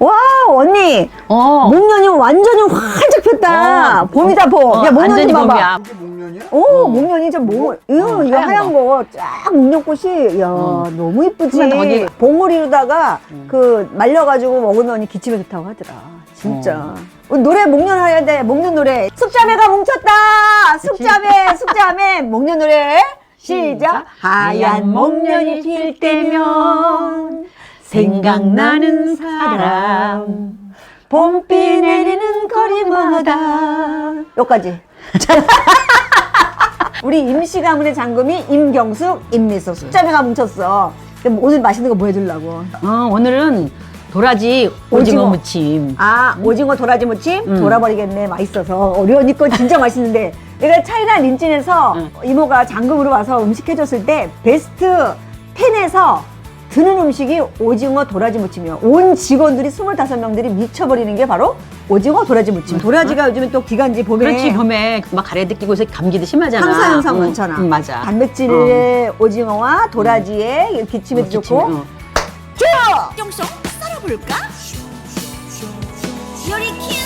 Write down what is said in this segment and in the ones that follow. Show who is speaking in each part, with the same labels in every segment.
Speaker 1: 와, 언니. 목련이 완전히 활짝 폈다. 봄이다, 봄. 야, 목련 좀 봐봐.
Speaker 2: 이게 목련이야?
Speaker 1: 목련이 좀 이거 하얀 거. 쫙 목련꽃이. 야, 너무 이쁘지. 봉을 이루다가 그 말려가지고 먹으면 기침에 좋다고 하더라. 진짜. 노래 목련 해야 돼. 목련 노래. 숙자매가 뭉쳤다. 숙자매. 목련 노래. 시작. 하얀 목련이 필 때면 생각나는 사람 봄비 내리는 거리마다 여기까지. 우리 임씨 가문의 장금이 임경숙, 임미숙 숙자매가 뭉쳤어. 그럼 오늘 맛있는 거 뭐 해주려고?
Speaker 3: 오늘은 도라지 오징어 무침.
Speaker 1: 오징어 도라지 무침? 돌아버리겠네. 맛있어서. 우리 언니 건 진짜 맛있는데 내가 차이나 린찐에서 이모가 장금으로 와서 음식 해줬을 때 베스트 10에서 드는 음식이 오징어 도라지 무침이요. 온 직원들이 25명들이 미쳐버리는 게 바로 오징어 도라지 무침. 도라지가 요즘에 또 기간지 봄에.
Speaker 3: 그렇지, 봄에 막 가래도 끼고 해서 감기도 심하잖아.
Speaker 1: 항사 현상 많잖아.
Speaker 3: 맞아.
Speaker 1: 단백질의 오징어와 도라지의 기침에도 좋고. 쭉!
Speaker 4: 쫑쫑 썰어볼까? 요리 큐!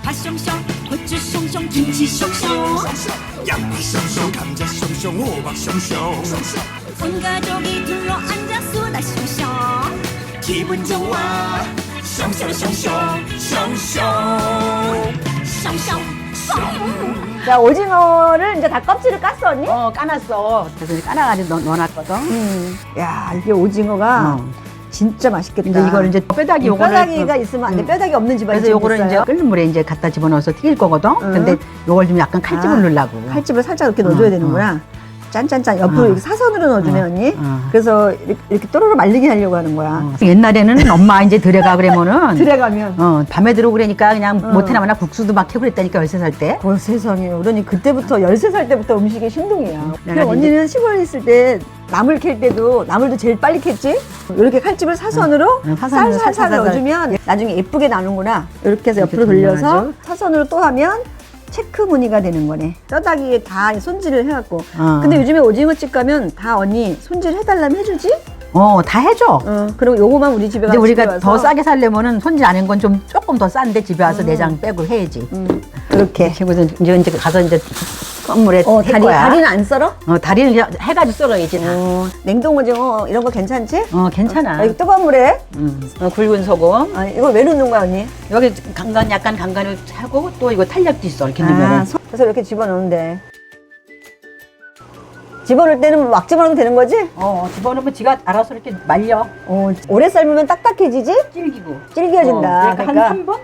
Speaker 4: 밭숑숑, 고추 숑숑, 김치 숑숑
Speaker 2: 양파 숑숑, 감자 숑숑, 호박 숑숑.
Speaker 4: 온 가족이 둘러앉아 수다 숑숑 기분 좋아 숑숑 숑숑 숑숑 숑숑
Speaker 1: 자, 오징어를 이제 다 껍질을 깠어, 언니?
Speaker 3: 까놨어. 그래서 이제 까놔가지고 넣어놨거든.
Speaker 1: 야, 이게 오징어가 진짜 맛있겠다.
Speaker 3: 근데 이걸 이제 뼈다귀 요거를
Speaker 1: 뼈다귀가 있으면 안 돼. 뼈다귀 없는 집안이
Speaker 3: 그래서 요거를 이제 끓는 물에 이제 갖다 집어넣어서 튀길 거거든. 근데 요걸 좀 약간 칼집을 넣으려고.
Speaker 1: 칼집을 살짝 이렇게 넣어줘야 되는구나. 짠짠짠 옆으로 이렇게 사선으로 넣어주네, 언니. 그래서 이렇게 또로로 말리게 하려고 하는 거야.
Speaker 3: 옛날에는 엄마 이제 들어가 그러면은
Speaker 1: 들어가면
Speaker 3: 밤에 들어오고 그러니까 그냥 못해나마나 국수도 막 해고 그랬다니까 13살 때.
Speaker 1: 세상에. 그러니 그때부터 13살 때부터 음식이 신동이야.
Speaker 3: 내가
Speaker 1: 그럼 언니는 시골에 있을 때 나물 캘 때도 나물도 제일 빨리 캤지? 이렇게 칼집을 사선으로
Speaker 3: 사선으로
Speaker 1: 살살
Speaker 3: 살살
Speaker 1: 넣어주면 나중에 예쁘게 나누구나. 이렇게 해서
Speaker 3: 이렇게
Speaker 1: 옆으로 돌려서
Speaker 3: 돌려가지고.
Speaker 1: 사선으로 또 하면 체크 무늬가 되는 거네. 뼈다귀에 다 손질을 해갖고.
Speaker 3: 어.
Speaker 1: 근데 요즘에 오징어집 가면 다 언니 손질 해달라면 해주지?
Speaker 3: 다 해줘.
Speaker 1: 그리고 요거만 우리 집에
Speaker 3: 근데
Speaker 1: 가서
Speaker 3: 우리가
Speaker 1: 집에
Speaker 3: 더
Speaker 1: 와서
Speaker 3: 싸게 살려면은 손질 안 한 건 좀 조금 더 싼데 집에 와서 내장 빼고 해야지.
Speaker 1: 이렇게.
Speaker 3: 그리고 이제 가서 이제 껌물에 할 거야.
Speaker 1: 다리는 안 썰어?
Speaker 3: 다리는 그냥 해가지고 썰어야지 다.
Speaker 1: 냉동 오징어 이런 거 괜찮지?
Speaker 3: 괜찮아.
Speaker 1: 이거 뜨거운 물에?
Speaker 3: 굵은 소금.
Speaker 1: 이거 왜 넣는 거야, 언니?
Speaker 3: 여기 약간 간간을 하고 또 이거 탄력도 있어 이렇게 넣으면.
Speaker 1: 그래서 이렇게 집어넣는데. 집어넣을 때는 막 집어넣어도 되는 거지?
Speaker 3: 집어넣으면 지가 알아서 이렇게 말려.
Speaker 1: 오래 삶으면 딱딱해지지?
Speaker 3: 질기고.
Speaker 1: 질겨진다.
Speaker 3: 그러니까 한 3분?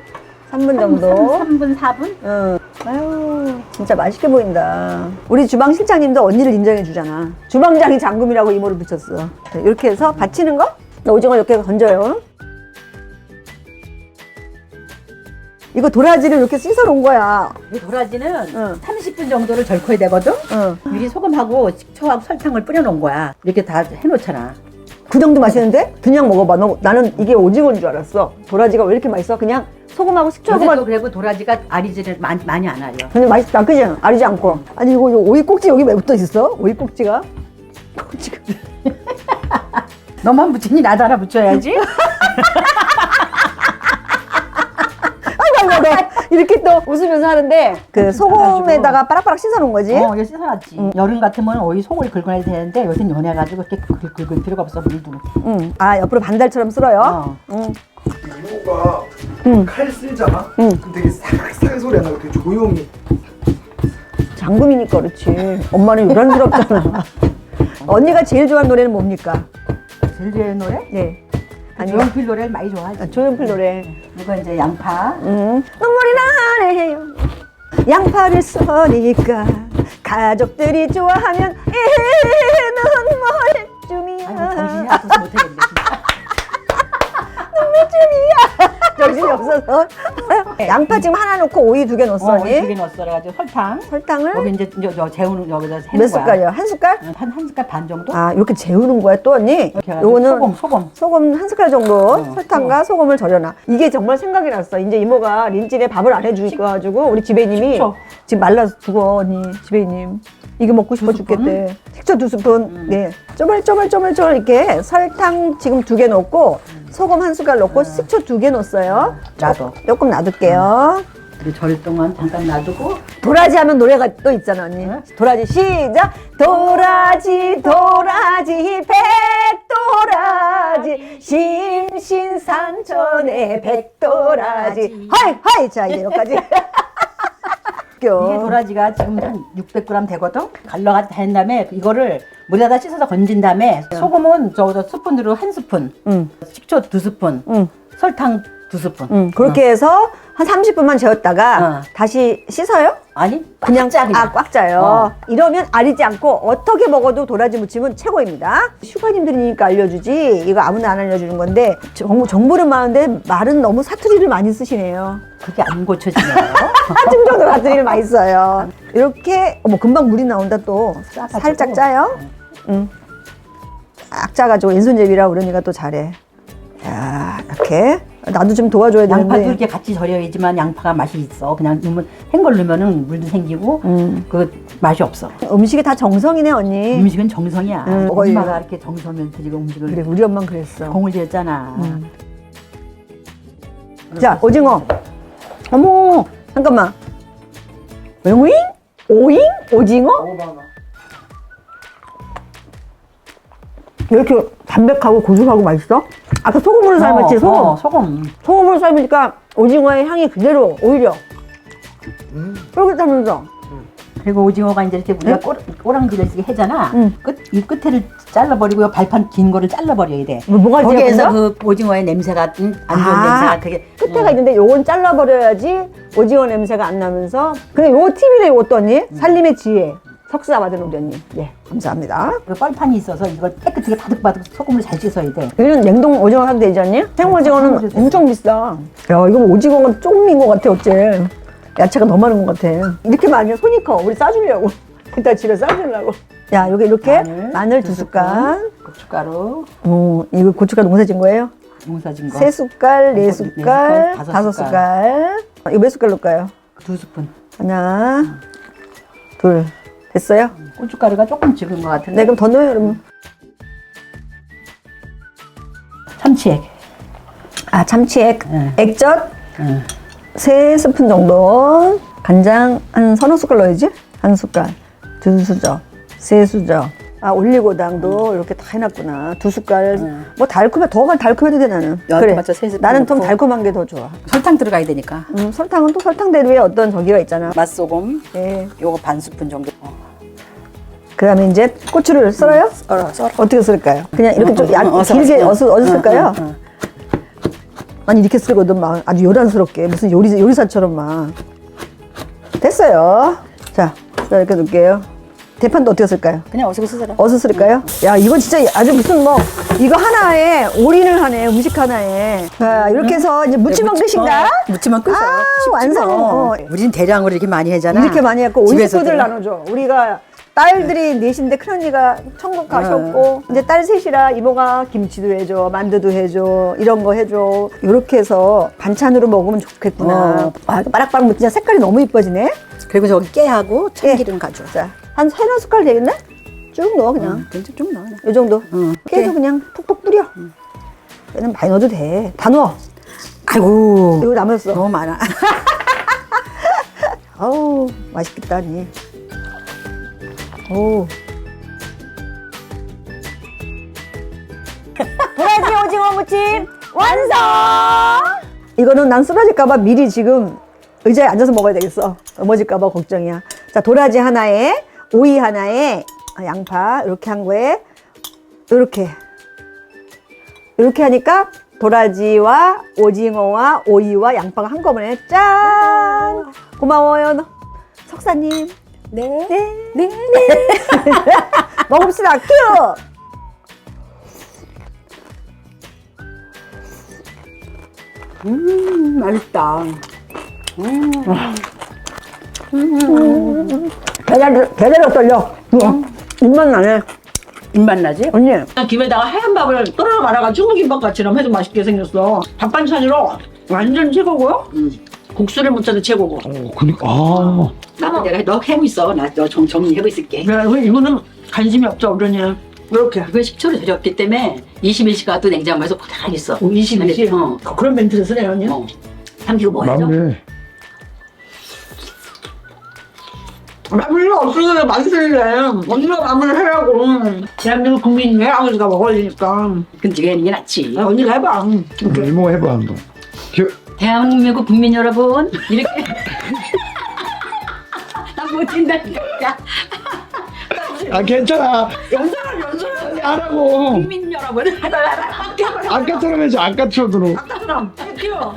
Speaker 1: 3분 정도.
Speaker 3: 3분, 4분?
Speaker 1: 아유, 진짜 맛있게 보인다. 우리 주방 실장님도 언니를 인정해 주잖아. 주방장이 장금이라고 이모를 붙였어. 자, 이렇게 해서 받치는 거? 오징어 이렇게 건져요. 이거 도라지를 이렇게 씻어 놓은 거야.
Speaker 3: 이 도라지는 30분 정도를 절거해야 되거든? 미리 소금하고 식초하고 설탕을 뿌려놓은 거야. 이렇게 다 해놓잖아.
Speaker 1: 그 정도 맛있는데? 그냥 먹어봐. 나는 이게 오징어인 줄 알았어. 도라지가 왜 이렇게 맛있어? 그냥 소금하고 식초하고만.
Speaker 3: 요새도 그리고 도라지가 알이지를 많이 안 알려.
Speaker 1: 근데 맛있다. 그지? 아리지 않고. 아니, 이거 오이 꼭지 여기 왜 붙어 있어? 오이 꼭지가? 꼭지가.
Speaker 3: 너만 붙이니 나도 하나 붙여야지.
Speaker 1: 이렇게 또 웃으면서 하는데 그 소금에다가 빠락빠락 씻어놓은 거지?
Speaker 3: 이거 씻어놨지. 여름 같으면 오이 속을 긁어야 되는데 요새는 연해가지고 이렇게 긁을 필요가 없어 물도.
Speaker 1: 옆으로 반달처럼 쓸어요?
Speaker 2: 이모가 칼 쓸잖아? 그럼 되게 싹싹 소리 안 나고 되게 조용히.
Speaker 1: 장금이니까 그렇지. 엄마는 요란스럽잖아. 언니가 제일 좋아하는 노래는 뭡니까?
Speaker 3: 제일 좋아하는 노래?
Speaker 1: 네.
Speaker 3: 조용필 노래를 많이 좋아하지.
Speaker 1: 조용필 노래.
Speaker 3: 이거 이제 양파.
Speaker 1: 눈물이 나네요. 양파를 써니까 가족들이 좋아하면 눈물쯤이야.
Speaker 3: 아이고 정신이 없어서 못하겠네.
Speaker 1: 눈물쯤이야. 정신이 없어서. 양파 지금 하나 넣고 오이 2개 넣었어,
Speaker 3: 오이
Speaker 1: 언니?
Speaker 3: 2개 넣었어. 그래가지고 설탕.
Speaker 1: 설탕을
Speaker 3: 여기 이제 재우는 여기다 해는
Speaker 1: 몇 숟갈이요? 한 숟갈?
Speaker 3: 한 숟갈 반 정도?
Speaker 1: 이렇게 재우는 거야 또 언니?
Speaker 3: 이렇게 해가지고
Speaker 1: 요거는
Speaker 3: 소금.
Speaker 1: 한 숟갈 정도 설탕과 소금을 절여놔. 이게 정말 생각이 났어. 이제 이모가 린찐에 밥을 안 해주셔가지고 우리 지배님이
Speaker 3: 식초.
Speaker 1: 지금 말라서 두고 언니 지배님 이거 먹고 싶어
Speaker 3: 2스푼?
Speaker 1: 죽겠대. 식초 2스푼. 네. 쪼물쪼물쪼물쪼물 이렇게 설탕 지금 2개 넣고 소금 한 숟갈 넣고 식초 2개 넣었어요.
Speaker 3: 놔둬.
Speaker 1: 조금 놔둘게요.
Speaker 3: 그리고 절 동안 잠깐 놔두고
Speaker 1: 도라지 하면 노래가 또 있잖아, 언니. 도라지 시작. 도라지 도라지 백도라지 심신산천의 백도라지. 하이 하이. 자, 이제 여기까지.
Speaker 3: 이게 도라지가 지금 한 600g 되거든? 갈라가 다 한 다음에 이거를 물에다 씻어서 건진 다음에 소금은 저 스푼으로 1스푼, 식초 2스푼, 설탕 2스푼.
Speaker 1: 그렇게 해서 한 30분만 재웠다가 다시 씻어요?
Speaker 3: 아니
Speaker 1: 그냥
Speaker 3: 꽉 짜, 그냥.
Speaker 1: 꽉 짜요. 이러면 아리지 않고 어떻게 먹어도 도라지 무침은 최고입니다. 슈가님들이니까 알려주지 이거 아무나 안 알려주는 건데 정보는 많은데 말은 너무 사투리를 많이 쓰시네요.
Speaker 3: 그게 안 고쳐지네요.
Speaker 1: 충청도 사투리를 많이 써요. 이렇게 어머 금방 물이 나온다 또.
Speaker 3: 짜가지고.
Speaker 1: 살짝 짜요. 딱 짜가지고 왼손잡이라 우연이가 또 잘해. 자 이렇게 나도 좀 도와줘야
Speaker 3: 양파도
Speaker 1: 되는데.
Speaker 3: 이렇게 같이 절여야지만 양파가 맛이 있어. 그냥 넣으면 헹걸 넣으면은 물도 생기고 그 맛이 없어.
Speaker 1: 음식이 다 정성이네 언니.
Speaker 3: 음식은 정성이야.
Speaker 1: 거의.
Speaker 3: 엄마가 이렇게 정성면서 지금 음식을
Speaker 1: 그래 우리 엄마는 그랬어.
Speaker 3: 공을 들였잖아.
Speaker 1: 자 오징어. 어머 잠깐만. 오잉? 오잉? 오징어? 왜 이렇게 담백하고 고소하고 맛있어? 아까 소금으로 삶았지 소금.
Speaker 3: 소금.
Speaker 1: 소금으로 삶으니까 오징어의 향이 그대로 오히려 쫄깃하면서.
Speaker 3: 그리고 오징어가 이제 이렇게 우리가 꼬랑지를 이렇게 해잖아.
Speaker 1: 응.
Speaker 3: 이 끝에를 잘라버리고 요 발판 긴 거를 잘라버려야 돼.
Speaker 1: 뭐가
Speaker 3: 거기에서 그 오징어의 냄새가 안 좋은 냄새가 그게
Speaker 1: 끝에가 있는데 요건 잘라버려야지 오징어 냄새가 안 나면서. 근데 요 팁이네 요것도 언니. 살림의 지혜. 석사 받은 우리 언니. 예 감사합니다.
Speaker 3: 그 뻘판이 있어서 이걸 깨끗하게 바득바득 소금을 잘 씻어야 돼.
Speaker 1: 여기는 냉동 오징어 사도 되지 않니? 생오징어는 엄청 비싸. 야 이거 오징어가 조금인 것 같아 어째. 야채가 너무 많은 것 같아. 이렇게 많으면 손이 커. 우리 싸주려고. 이따 집에 싸주려고. 야 여기 이렇게 마늘 2숟갈.
Speaker 3: 고춧가루
Speaker 1: 이거 고춧가루 농사 진 거예요?
Speaker 3: 농사진 거
Speaker 1: 3숟갈,
Speaker 3: 네
Speaker 1: 4숟갈,
Speaker 3: 숟갈,
Speaker 1: 5숟갈. 이거 몇 숟갈 넣을까요?
Speaker 3: 2스푼.
Speaker 1: 하나, 둘. 됐어요?
Speaker 3: 고춧가루가 조금 적은 것 같은데.
Speaker 1: 네, 그럼 더 넣어요, 그러면.
Speaker 3: 참치액.
Speaker 1: 아, 참치액.
Speaker 3: 응.
Speaker 1: 액젓
Speaker 3: 응.
Speaker 1: 3스푼 정도. 간장 한 3-4숟갈 넣어야지? 1숟갈, 2수저, 3수저. 아, 올리고당도 이렇게 다 해놨구나. 2숟갈. 뭐 더 달콤해도 돼, 나는.
Speaker 3: 여하튼 맞춰 3스푼
Speaker 1: 나는 좀
Speaker 3: 넣고.
Speaker 1: 달콤한 게 더 좋아.
Speaker 3: 설탕 들어가야 되니까.
Speaker 1: 설탕은 또 설탕대로의 어떤 저기가 있잖아.
Speaker 3: 맛소금
Speaker 1: 예.
Speaker 3: 요거 반 스푼 정도.
Speaker 1: 그 다음에 이제 고추를 썰어요?
Speaker 3: 썰어.
Speaker 1: 어떻게 썰을까요? 그냥 이렇게 좀
Speaker 3: 어서,
Speaker 1: 길게
Speaker 3: 어서.
Speaker 1: 어서 쓸까요?
Speaker 3: 응.
Speaker 1: 아니 이렇게 쓰거든 막 아주 요란스럽게 무슨 요리사처럼 막. 됐어요. 자 이렇게 넣을게요. 대판도 어떻게 쓸까요?
Speaker 3: 그냥 어서 쓰라.
Speaker 1: 어서 쓸까요? 야 이건 진짜 아주 무슨 뭐 이거 하나에 올인을 하네 음식 하나에. 자 이렇게 해서 이제 무침은 끝인가?
Speaker 3: 무침은 끝이야.
Speaker 1: 아 완성.
Speaker 3: 우리는 대량으로 이렇게 많이 하잖아.
Speaker 1: 이렇게 많이 했고 온
Speaker 3: 집에서도.
Speaker 1: 식구들 나눠줘. 우리가 딸들이 넷인데 큰언니가 천국 가셨고 이제 딸 셋이라 이모가 김치도 해줘 만두도 해줘 이런 거 해줘. 이렇게 해서 반찬으로 먹으면 좋겠구나. 와 이거 빠락빠락 뭐 진짜 색깔이 너무 이뻐지네.
Speaker 3: 그리고 저기 깨하고 참기름 가져.
Speaker 1: 자, 한 3-4숟갈 되겠네? 쭉 넣어 그냥.
Speaker 3: 괜찮 좀 넣어.
Speaker 1: 이 정도.
Speaker 3: 응.
Speaker 1: 깨도 그냥 톡톡 뿌려. 얘는 많이 넣어도 돼. 다 넣어.
Speaker 3: 아이고
Speaker 1: 이거 남았어.
Speaker 3: 너무 많아.
Speaker 1: 아우 맛있겠다 언니. 오. 도라지 오징어 무침 완성! 이거는 난 쓰러질까봐 미리 지금 의자에 앉아서 먹어야 되겠어. 넘어질까봐 걱정이야. 자, 도라지 하나에, 오이 하나에, 양파, 이렇게 한 거에, 이렇게 하니까 도라지와 오징어와 오이와 양파가 한꺼번에 짠! 고마워요, 석사님. 네. 네. 먹읍시다. 큐!
Speaker 3: 맛있다.
Speaker 1: 배달로 떨려. 입맛 나네.
Speaker 3: 입맛 나지?
Speaker 1: 언니.
Speaker 5: 김에다가 하얀 밥을 또르르 말아가 중국김밥같이럼 해도 맛있게 생겼어. 밥 반찬으로 완전 최고고요. 국수를 묻혀도 최고고.
Speaker 2: 그니까
Speaker 3: 나도 내가 너 해고 있어. 나 너 정리하고 있을게.
Speaker 5: 그래, 이거는 관심이 없죠, 어른이. 이렇게.
Speaker 3: 이건 식초로 절였기 때문에 21시간 또 냉장고에서 고단히 있어.
Speaker 5: 22시?
Speaker 3: 어.
Speaker 5: 그런 멘트를 쓰네요, 언니.
Speaker 3: 어. 삼키고 뭐하죠?
Speaker 2: 마무리.
Speaker 5: 마무리가 없으면 맛있을래. 언니가 마무리 하라고. 대한민국 국민 외아버지가 먹어야 되니까.
Speaker 3: 끈질게 하는 게 낫지.
Speaker 5: 언니가 해봐.
Speaker 2: 이모 해봐 한번.
Speaker 3: 대한민국 국민 여러분 이렇게 나못 뛴다니까.
Speaker 2: 아 괜찮아.
Speaker 5: 연설을
Speaker 2: 안 하고.
Speaker 3: 국민 여러분
Speaker 2: 아까처럼 해줘. 아까처럼.
Speaker 5: 아까처럼 뛰어.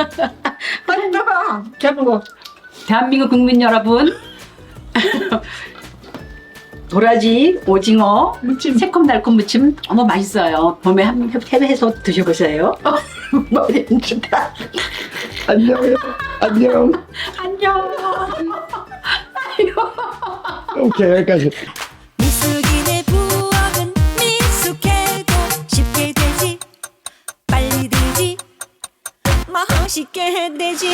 Speaker 5: 빨리 해봐. 잡은 거.
Speaker 3: 대한민국 국민 여러분 도라지, 오징어, 무침, 새콤달콤 무침 너무 맛있어요. 봄에 한번 해서 드셔보세요. 머리 좋다.
Speaker 2: 안녕. 안녕.
Speaker 3: 안녕.
Speaker 2: 오케이 여기까지.
Speaker 4: 미숙인의 부엌은 미숙해도 쉽게 되지 빨리 되지 멋있게 되지